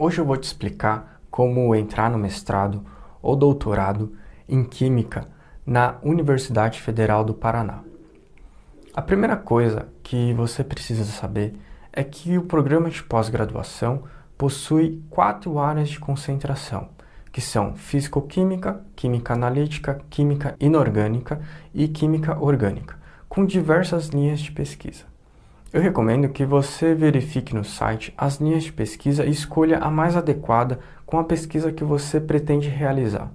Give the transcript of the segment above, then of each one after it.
Hoje eu vou te explicar como entrar no mestrado ou doutorado em Química na Universidade Federal do Paraná. A primeira coisa que você precisa saber é que o programa de pós-graduação possui 4 áreas de concentração, que são Físico-Química, Química Analítica, Química Inorgânica e Química Orgânica, com diversas linhas de pesquisa. Eu recomendo que você verifique no site as linhas de pesquisa e escolha a mais adequada com a pesquisa que você pretende realizar.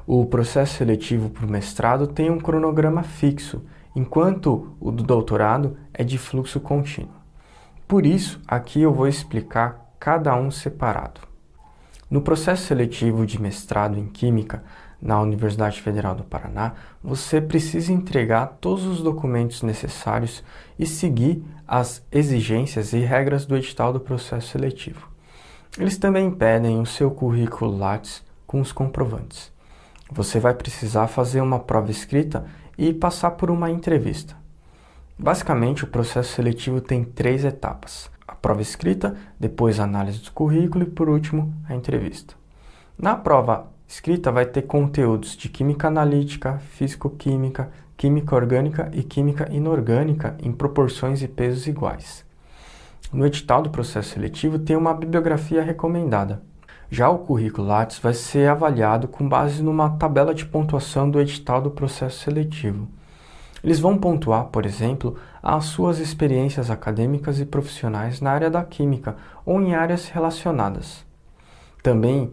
O processo seletivo para o mestrado tem um cronograma fixo, enquanto o do doutorado é de fluxo contínuo. Por isso, aqui eu vou explicar cada um separado. No processo seletivo de mestrado em Química na Universidade Federal do Paraná, você precisa entregar todos os documentos necessários e seguir as exigências e regras do edital do processo seletivo. Eles também pedem o seu currículo Lattes com os comprovantes. Você vai precisar fazer uma prova escrita e passar por uma entrevista. Basicamente, o processo seletivo tem 3 etapas: a prova escrita, depois a análise do currículo e, por último, a entrevista. Na prova escrita vai ter conteúdos de química analítica, físico-química, química orgânica e química inorgânica em proporções e pesos iguais. No edital do processo seletivo tem uma bibliografia recomendada. Já o currículo Lattes vai ser avaliado com base numa tabela de pontuação do edital do processo seletivo. Eles vão pontuar, por exemplo, as suas experiências acadêmicas e profissionais na área da química ou em áreas relacionadas. Também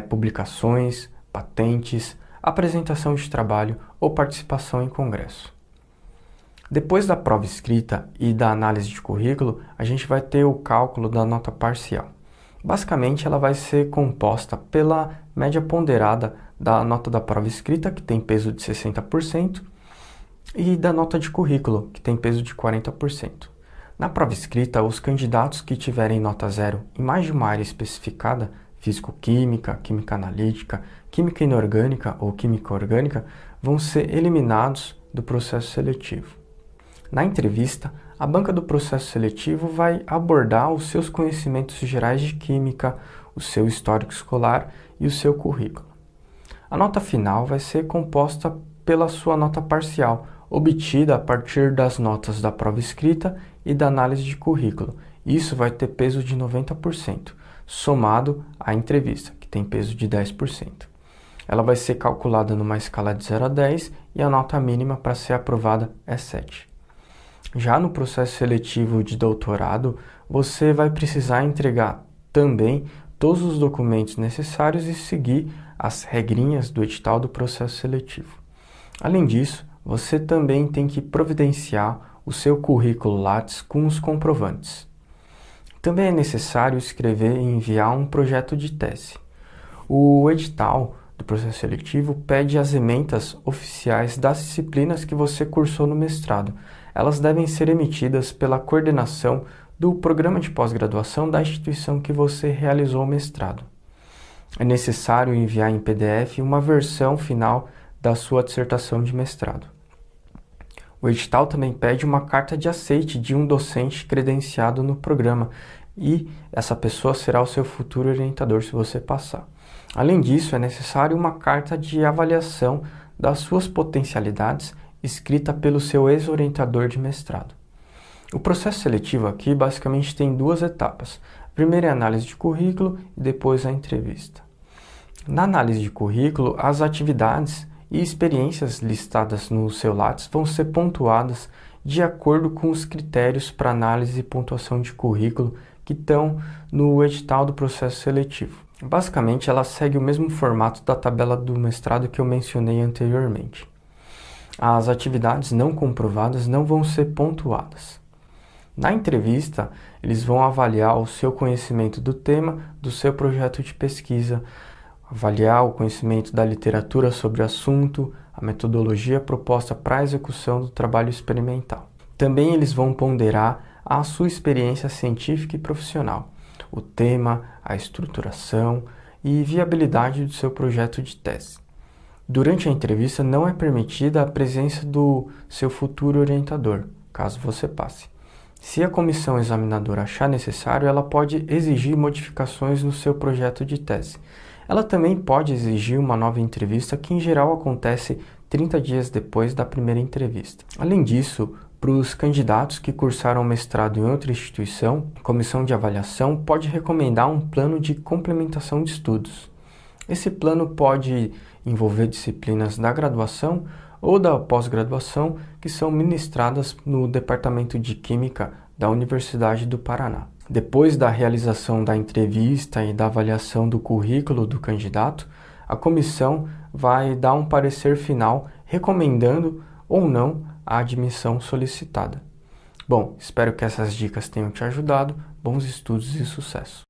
publicações, patentes, apresentação de trabalho ou participação em congresso. Depois da prova escrita e da análise de currículo, a gente vai ter o cálculo da nota parcial. Basicamente, ela vai ser composta pela média ponderada da nota da prova escrita, que tem peso de 60%, e da nota de currículo, que tem peso de 40%. Na prova escrita, os candidatos que tiverem nota 0 em mais de uma área especificada, físico-química, química analítica, química inorgânica ou química orgânica, vão ser eliminados do processo seletivo. Na entrevista, a banca do processo seletivo vai abordar os seus conhecimentos gerais de química, o seu histórico escolar e o seu currículo. A nota final vai ser composta pela sua nota parcial, obtida a partir das notas da prova escrita e da análise de currículo. Isso vai ter peso de 90%, somado à entrevista, que tem peso de 10%. Ela vai ser calculada numa escala de 0 a 10 e a nota mínima para ser aprovada é 7. Já no processo seletivo de doutorado, você vai precisar entregar também todos os documentos necessários e seguir as regrinhas do edital do processo seletivo. Além disso, você também tem que providenciar o seu currículo Lattes com os comprovantes. Também é necessário escrever e enviar um projeto de tese. O edital do processo seletivo pede as ementas oficiais das disciplinas que você cursou no mestrado. Elas devem ser emitidas pela coordenação do programa de pós-graduação da instituição que você realizou o mestrado. É necessário enviar em PDF uma versão final da sua dissertação de mestrado. O edital também pede uma carta de aceite de um docente credenciado no programa e essa pessoa será o seu futuro orientador se você passar. Além disso, é necessário uma carta de avaliação das suas potencialidades escrita pelo seu ex-orientador de mestrado. O processo seletivo aqui basicamente tem 2 etapas. A primeira é a análise de currículo e depois a entrevista. Na análise de currículo, as atividades e experiências listadas no seu Lattes vão ser pontuadas de acordo com os critérios para análise e pontuação de currículo que estão no edital do processo seletivo. Basicamente, ela segue o mesmo formato da tabela do mestrado que eu mencionei anteriormente. As atividades não comprovadas não vão ser pontuadas. Na entrevista, eles vão avaliar o seu conhecimento do tema do seu projeto de pesquisa, avaliar o conhecimento da literatura sobre o assunto, a metodologia proposta para a execução do trabalho experimental. Também eles vão ponderar a sua experiência científica e profissional, o tema, a estruturação e viabilidade do seu projeto de tese. Durante a entrevista não é permitida a presença do seu futuro orientador, caso você passe. Se a comissão examinadora achar necessário, ela pode exigir modificações no seu projeto de tese. Ela também pode exigir uma nova entrevista, que em geral acontece 30 dias depois da primeira entrevista. Além disso, para os candidatos que cursaram mestrado em outra instituição, a comissão de avaliação pode recomendar um plano de complementação de estudos. Esse plano pode envolver disciplinas da graduação ou da pós-graduação que são ministradas no Departamento de Química da Universidade do Paraná. Depois da realização da entrevista e da avaliação do currículo do candidato, a comissão vai dar um parecer final recomendando ou não a admissão solicitada. Bom, espero que essas dicas tenham te ajudado. Bons estudos e sucesso!